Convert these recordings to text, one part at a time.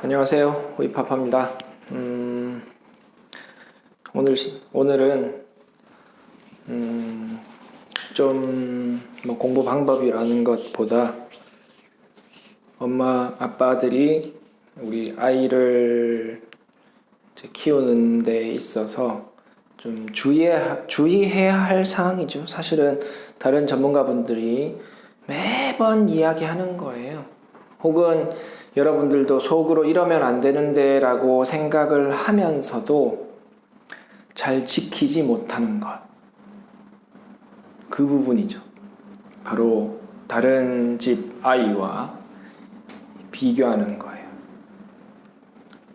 안녕하세요. 호이파파입니다. 오늘은 좀 뭐 공부 방법이라는 것보다 엄마 아빠들이 우리 아이를 이제 키우는 데 있어서 좀 주의해야 할 사항이죠. 사실은 다른 전문가분들이 매번 이야기하는 거예요. 혹은 여러분들도 속으로 이러면 안 되는데 라고 생각을 하면서도 잘 지키지 못하는 것. 그 부분이죠. 바로 다른 집 아이와 비교하는 거예요.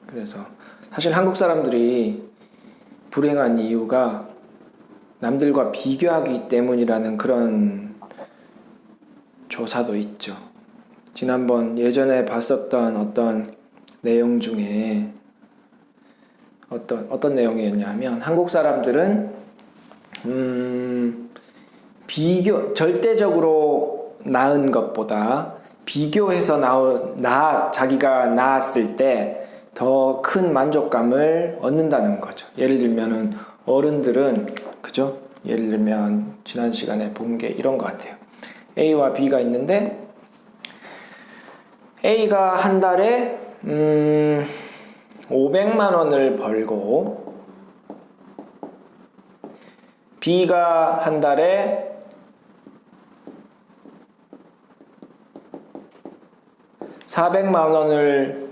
그래서 사실 한국 사람들이 불행한 이유가 남들과 비교하기 때문이라는 그런 조사도 있죠. 지난번 예전에 봤었던 어떤 내용 중에 어떤 내용이었냐면 한국 사람들은 절대적으로 낳은 것보다 비교해서 자기가 낳았을 때 더 큰 만족감을 얻는다는 거죠. 예를 들면은 어른들은 그죠? 예를 들면 지난 시간에 본 게 이런 것 같아요. A와 B가 있는데 A가 한 달에 500만 원을 벌고 B가 한 달에 400만 원을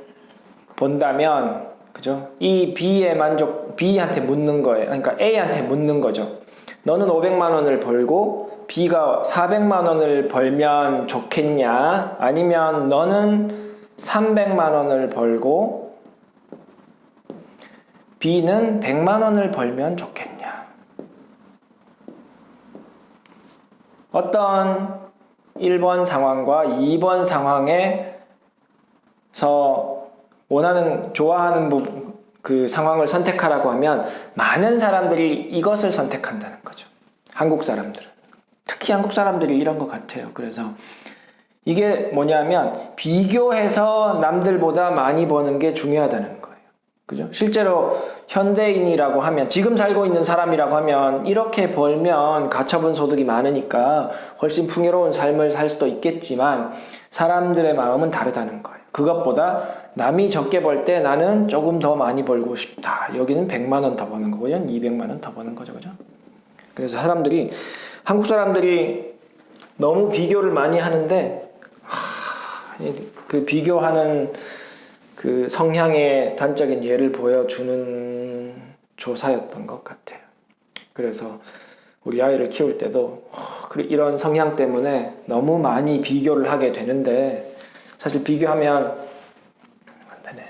번다면 그죠? 이 B한테 묻는 거예요. 그러니까 A한테 묻는 거죠. 너는 500만 원을 벌고 B가 400만 원을 벌면 좋겠냐? 아니면 너는 300만 원을 벌고 B는 100만 원을 벌면 좋겠냐? 어떤 1번 상황과 2번 상황에서 좋아하는 그 상황을 선택하라고 하면 많은 사람들이 이것을 선택한다는 거죠. 한국 사람들은. 특히 한국 사람들이 이런 것 같아요. 그래서 이게 뭐냐면 비교해서 남들보다 많이 버는 게 중요하다는 거예요. 그죠? 실제로 현대인이라고 하면 지금 살고 있는 사람이라고 하면 이렇게 벌면 가처분 소득이 많으니까 훨씬 풍요로운 삶을 살 수도 있겠지만 사람들의 마음은 다르다는 거예요. 그것보다 남이 적게 벌 때 나는 조금 더 많이 벌고 싶다. 여기는 100만 원 더 버는 거고요. 200만 원 더 버는 거죠. 그죠? 그래서 한국 사람들이 너무 비교를 많이 하는데 그 비교하는 그 성향의 단적인 예를 보여주는 조사였던 것 같아요. 그래서 우리 아이를 키울 때도 이런 성향 때문에 너무 많이 비교를 하게 되는데 사실 비교하면 안 되네.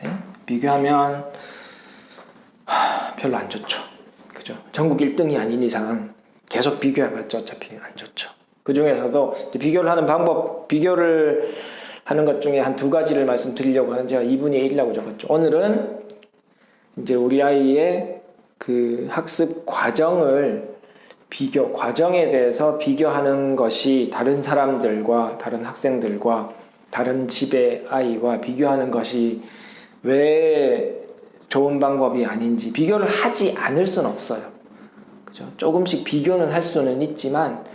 비교하면 별로 안 좋죠. 그죠? 전국 1등이 아닌 이상 계속 비교해봤자 어차피 안 좋죠. 그 중에서도 비교를 하는 것 중에 한 두 가지를 말씀드리려고 하는 제가 2분의 1이라고 적었죠. 오늘은 이제 우리 아이의 그 학습 과정에 대해서 비교하는 것이 다른 사람들과 다른 학생들과 다른 집의 아이와 비교하는 것이 왜 좋은 방법이 아닌지 비교를 하지 않을 수는 없어요. 그죠? 조금씩 비교는 할 수는 있지만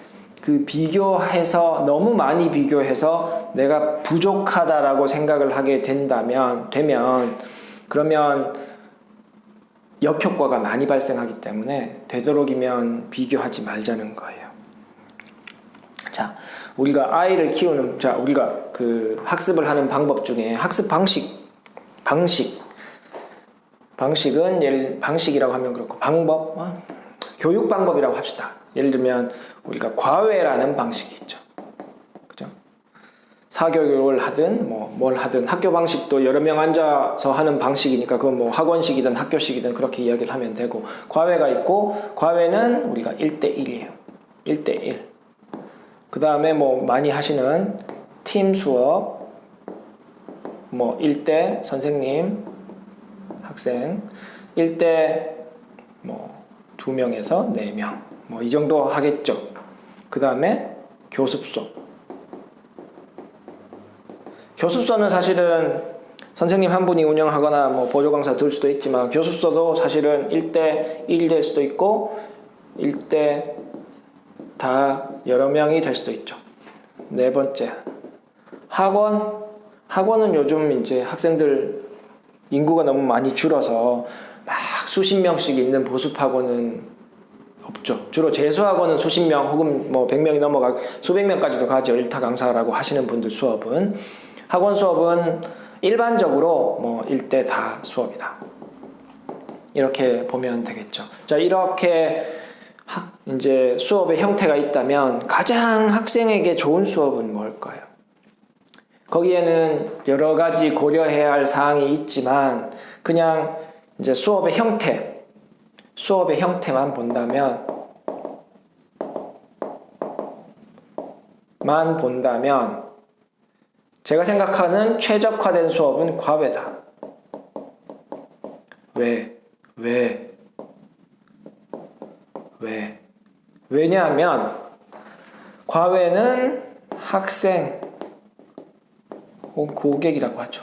그 비교해서 너무 많이 비교해서 내가 부족하다라고 생각을 하게 되면 그러면 역효과가 많이 발생하기 때문에 되도록이면 비교하지 말자는 거예요. 자, 우리가 아이를 키우는 우리가 그 학습을 하는 방법 중에 학습 방식이라고 하면 그렇고 교육 방법이라고 합시다. 예를 들면 우리가 과외라는 방식이 있죠. 그죠? 사교육을 하든 뭘 하든 학교 방식도 여러 명 앉아서 하는 방식이니까 그건 뭐 학원식이든 학교식이든 그렇게 이야기를 하면 되고 과외가 있고 과외는 우리가 1대1이에요. 1대1. 그 다음에 많이 하시는 팀 수업 1대 선생님 학생 1대 2명에서 4명 이 정도 하겠죠. 그 다음에 교습소는 사실은 선생님 한 분이 운영하거나 뭐 보조 강사 둘 수도 있지만 교습소도 사실은 1대 1이 될 수도 있고 1대 다 여러 명이 될 수도 있죠. 네 번째, 학원은 요즘 이제 학생들 인구가 너무 많이 줄어서 막 수십 명씩 있는 보습학원은 없죠. 주로 재수학원은 수십 명 혹은 뭐 100명이 넘어가 수백 명까지도 가죠. 일타 강사라고 하시는 분들 수업은. 학원 수업은 일반적으로 뭐 1대 다 수업이다. 이렇게 보면 되겠죠. 자, 이렇게 이제 수업의 형태가 있다면 가장 학생에게 좋은 수업은 뭘까요? 거기에는 여러 가지 고려해야 할 사항이 있지만 그냥 이제 수업의 형태만 본다면 제가 생각하는 최적화된 수업은 과외다. 왜냐하면 과외는 학생 혹은 고객이라고 하죠.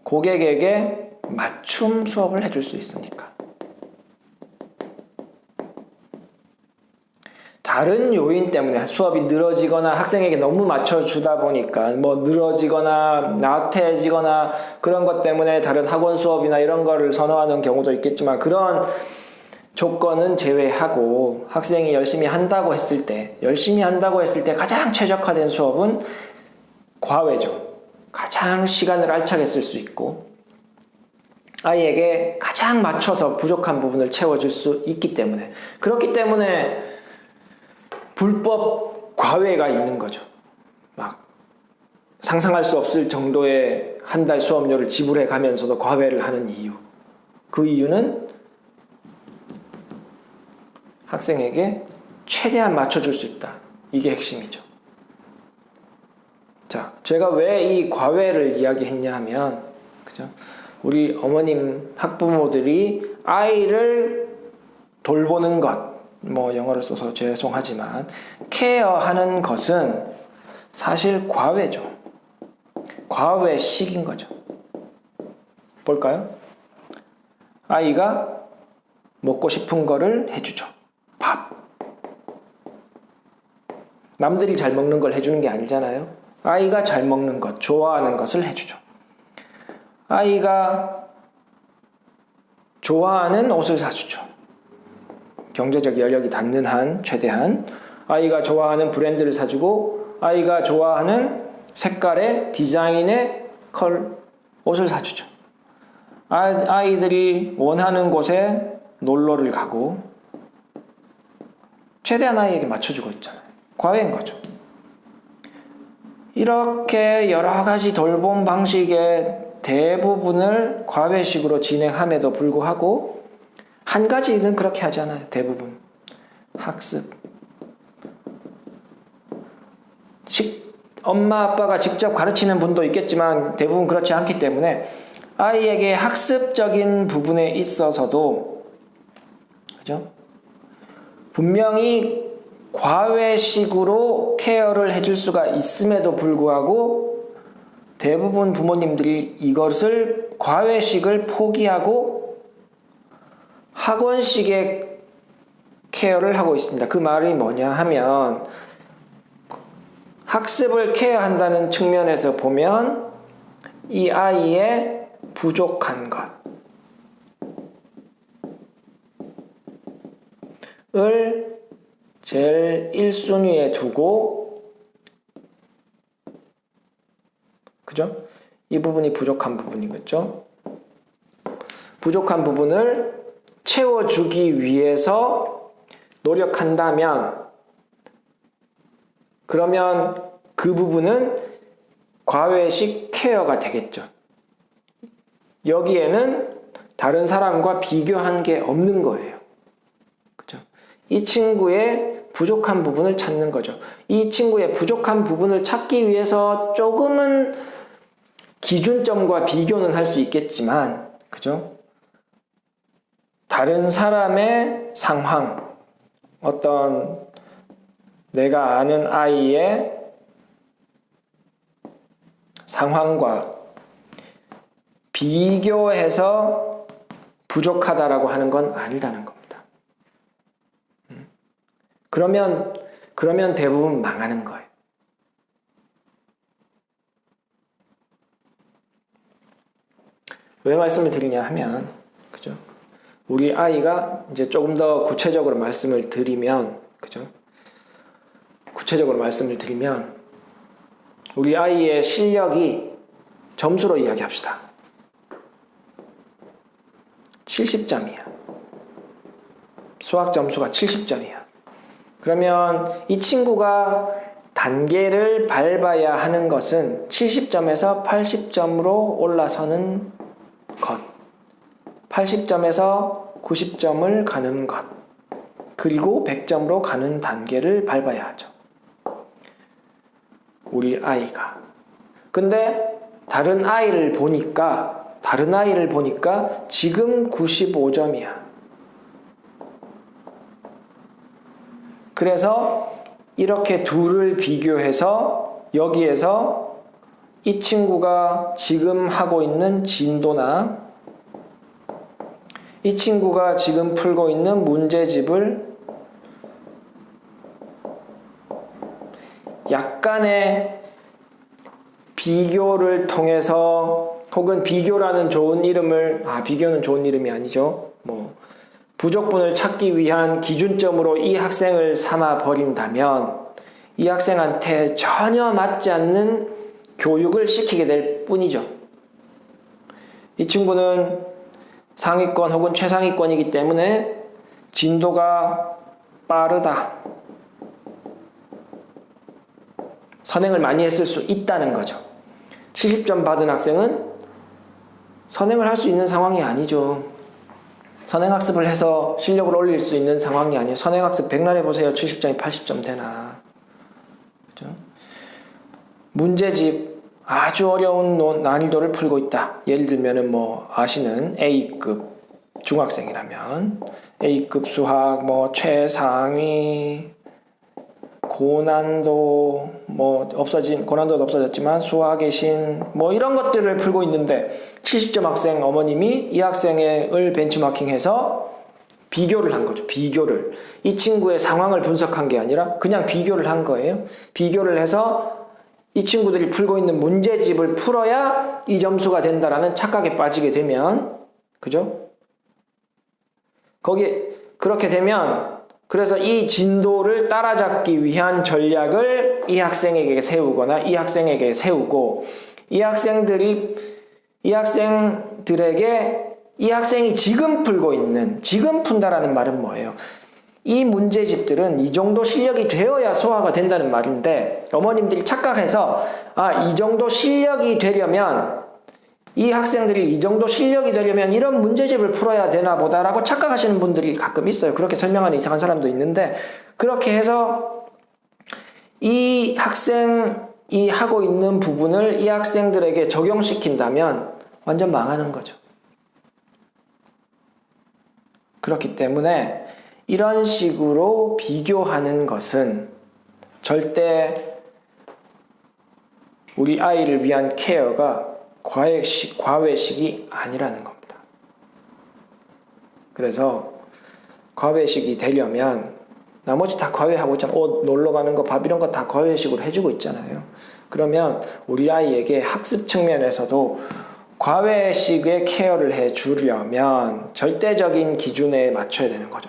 고객에게 맞춤 수업을 해줄 수 있으니까. 다른 요인 때문에 수업이 늘어지거나 학생에게 너무 맞춰주다 보니까 뭐 늘어지거나 나태해지거나 그런 것 때문에 다른 학원 수업이나 이런 거를 선호하는 경우도 있겠지만 그런 조건은 제외하고 학생이 열심히 한다고 했을 때 가장 최적화된 수업은 과외죠. 가장 시간을 알차게 쓸 수 있고 아이에게 가장 맞춰서 부족한 부분을 채워줄 수 있기 때문에 그렇기 때문에 불법 과외가 있는 거죠. 막 상상할 수 없을 정도의 한 달 수업료를 지불해 가면서도 과외를 하는 이유. 그 이유는 학생에게 최대한 맞춰줄 수 있다. 이게 핵심이죠. 자, 제가 왜 이 과외를 이야기했냐 하면, 그죠? 우리 어머님, 학부모들이 아이를 돌보는 것, 뭐 영어를 써서 죄송하지만, 케어하는 것은 사실 과외죠. 과외식인 거죠. 볼까요? 아이가 먹고 싶은 거를 해주죠. 밥. 남들이 잘 먹는 걸 해주는 게 아니잖아요. 아이가 잘 먹는 것, 좋아하는 것을 해주죠. 아이가 좋아하는 옷을 사주죠. 경제적 여력이 닿는 한, 최대한. 아이가 좋아하는 브랜드를 사주고, 아이가 좋아하는 색깔의 디자인의 옷을 사주죠. 아이들이 원하는 곳에 놀러를 가고, 최대한 아이에게 맞춰주고 있잖아요. 과외인 거죠. 이렇게 여러 가지 돌봄 방식의 대부분을 과외식으로 진행함에도 불구하고 한 가지는 그렇게 하잖아요. 대부분. 학습. 엄마 아빠가 직접 가르치는 분도 있겠지만 대부분 그렇지 않기 때문에 아이에게 학습적인 부분에 있어서도 그죠? 분명히 과외식으로 케어를 해줄 수가 있음에도 불구하고 대부분 부모님들이 이것을 과외식을 포기하고 학원식의 케어를 하고 있습니다. 그 말이 뭐냐 하면 학습을 케어한다는 측면에서 보면 이 아이의 부족한 것을 제일 1순위에 두고 그죠? 이 부분이 부족한 부분이겠죠? 부족한 부분을 채워주기 위해서 노력한다면 그러면 그 부분은 과외식 케어가 되겠죠. 여기에는 다른 사람과 비교한 게 없는 거예요. 그죠? 이 친구의 부족한 부분을 찾는 거죠. 이 친구의 부족한 부분을 찾기 위해서 조금은 기준점과 비교는 할 수 있겠지만, 그죠? 다른 사람의 상황, 어떤 내가 아는 아이의 상황과 비교해서 부족하다라고 하는 건 아니라는 겁니다. 그러면 대부분 망하는 거예요. 왜 말씀을 드리냐 하면, 그죠? 우리 아이가 이제 조금 더 구체적으로 말씀을 드리면, 그죠? 구체적으로 말씀을 드리면, 우리 아이의 실력이 점수로 이야기합시다. 70점이야. 수학 점수가 70점이야. 그러면 이 친구가 단계를 밟아야 하는 것은 70점에서 80점으로 올라서는 것, 80점에서 90점을 가는 것, 그리고 100점으로 가는 단계를 밟아야 하죠. 우리 아이가. 근데 다른 아이를 보니까 지금 95점이야. 그래서 이렇게 둘을 비교해서 여기에서 이 친구가 지금 하고 있는 진도나 이 친구가 지금 풀고 있는 문제집을 약간의 비교를 통해서, 혹은 비교라는 좋은 이름을, 비교는 좋은 이름이 아니죠. 부족분을 찾기 위한 기준점으로 이 학생을 삼아 버린다면 이 학생한테 전혀 맞지 않는 교육을 시키게 될 뿐이죠. 이 친구는 상위권 혹은 최상위권이기 때문에 진도가 빠르다. 선행을 많이 했을 수 있다는 거죠. 70점 받은 학생은 선행을 할 수 있는 상황이 아니죠. 선행학습을 해서 실력을 올릴 수 있는 상황이 아니에요. 선행학습 백날 해보세요. 70점이 80점 되나. 그죠? 문제집 아주 어려운 난이도를 풀고 있다. 예를 들면은 아시는 A급 중학생이라면 A급 수학 최상위 고난도 고난도도 없어졌지만 수학의 신 이런 것들을 풀고 있는데 70점 학생 어머님이 이 학생을 벤치마킹해서 비교를 한 거죠. 비교를. 이 친구의 상황을 분석한 게 아니라 그냥 비교를 한 거예요. 비교를 해서 이 친구들이 풀고 있는 문제집을 풀어야 이 점수가 된다라는 착각에 빠지게 되면, 그죠? 그렇게 되면, 그래서 이 진도를 따라잡기 위한 전략을 이 학생에게 세우거나 이 학생에게 세우고, 이 학생들에게 이 학생이 지금 풀고 있는, 지금 푼다라는 말은 뭐예요? 이 문제집들은 이 정도 실력이 되어야 소화가 된다는 말인데, 어머님들이 착각해서 이 정도 실력이 되려면, 이 학생들이 이 정도 실력이 되려면 이런 문제집을 풀어야 되나 보다라고 착각하시는 분들이 가끔 있어요. 그렇게 설명하는 이상한 사람도 있는데, 그렇게 해서 이 학생이 하고 있는 부분을 이 학생들에게 적용시킨다면 완전 망하는 거죠. 그렇기 때문에 이런 식으로 비교하는 것은 절대 우리 아이를 위한 케어가 과외식이 아니라는 겁니다. 그래서 과외식이 되려면 나머지 다 과외하고 있잖아요. 옷 놀러 가는 거, 밥 이런 거 다 과외식으로 해주고 있잖아요. 그러면 우리 아이에게 학습 측면에서도 과외식의 케어를 해주려면 절대적인 기준에 맞춰야 되는 거죠.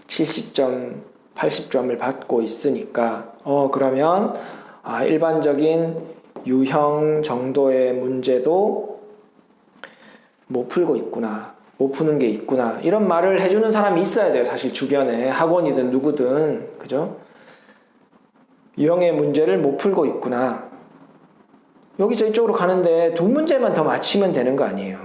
70점, 80점을 받고 있으니까 그러면 일반적인 유형 정도의 문제도 못 풀고 있구나, 못 푸는 게 있구나, 이런 말을 해주는 사람이 있어야 돼요. 사실 주변에 학원이든 누구든, 그죠? 유형의 문제를 못 풀고 있구나, 여기서 이쪽으로 가는데 두 문제만 더 맞히면 되는 거 아니에요.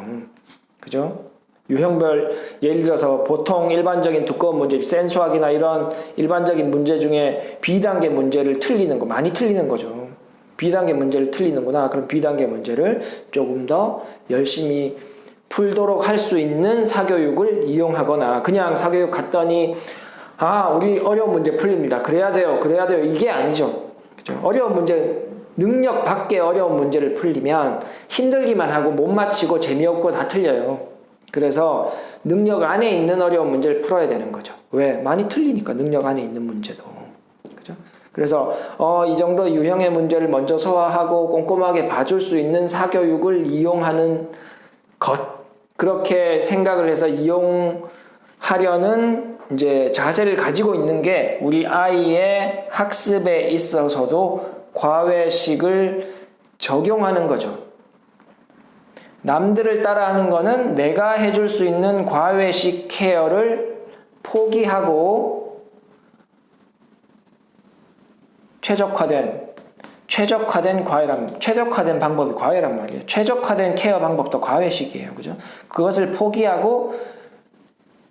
그죠? 유형별, 예를 들어서 보통 일반적인 두꺼운 문제, 센 수학이나 이런 일반적인 문제 중에 B단계 문제를 틀리는 거, 많이 틀리는 거죠. B단계 문제를 틀리는구나. 그럼 B단계 문제를 조금 더 열심히 풀도록 할 수 있는 사교육을 이용하거나, 그냥 사교육 갔더니 우리 어려운 문제 풀립니다, 그래야 돼요 이게 아니죠. 그죠? 어려운 문제 능력 밖의 어려운 문제를 풀리면 힘들기만 하고 못 맞히고 재미없고 다 틀려요. 그래서 능력 안에 있는 어려운 문제를 풀어야 되는 거죠. 왜? 많이 틀리니까 능력 안에 있는 문제도. 그죠? 그래서 이 정도 유형의 문제를 먼저 소화하고 꼼꼼하게 봐줄 수 있는 사교육을 이용하는 것. 그렇게 생각을 해서 이용하려는 이제 자세를 가지고 있는 게 우리 아이의 학습에 있어서도 과외식을 적용하는 거죠. 남들을 따라하는 거는 내가 해줄 수 있는 과외식 케어를 포기하고 최적화된 방법이 과외란 말이에요. 최적화된 케어 방법도 과외식이에요. 그죠? 그것을 포기하고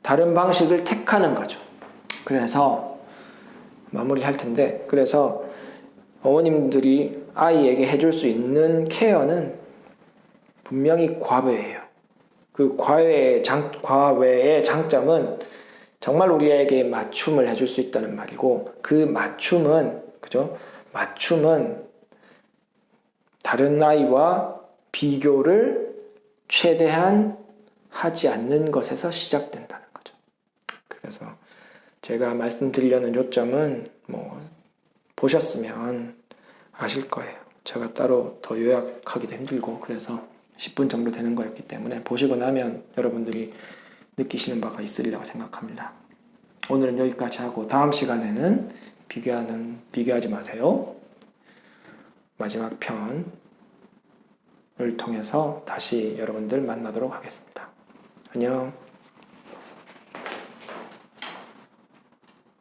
다른 방식을 택하는 거죠. 그래서 마무리할 텐데, 그래서 어머님들이 아이에게 해줄 수 있는 케어는 분명히 과외예요. 그 과외의 장점은 정말 우리에게 맞춤을 해줄 수 있다는 말이고, 그 맞춤은, 그죠? 맞춤은 다른 아이와 비교를 최대한 하지 않는 것에서 시작된다는 거죠. 그래서 제가 말씀드리려는 요점은 보셨으면 아실 거예요. 제가 따로 더 요약하기도 힘들고 그래서 10분 정도 되는 거였기 때문에 보시고 나면 여러분들이 느끼시는 바가 있으리라고 생각합니다. 오늘은 여기까지 하고 다음 시간에는 비교하지 마세요. 마지막 편을 통해서 다시 여러분들 만나도록 하겠습니다. 안녕.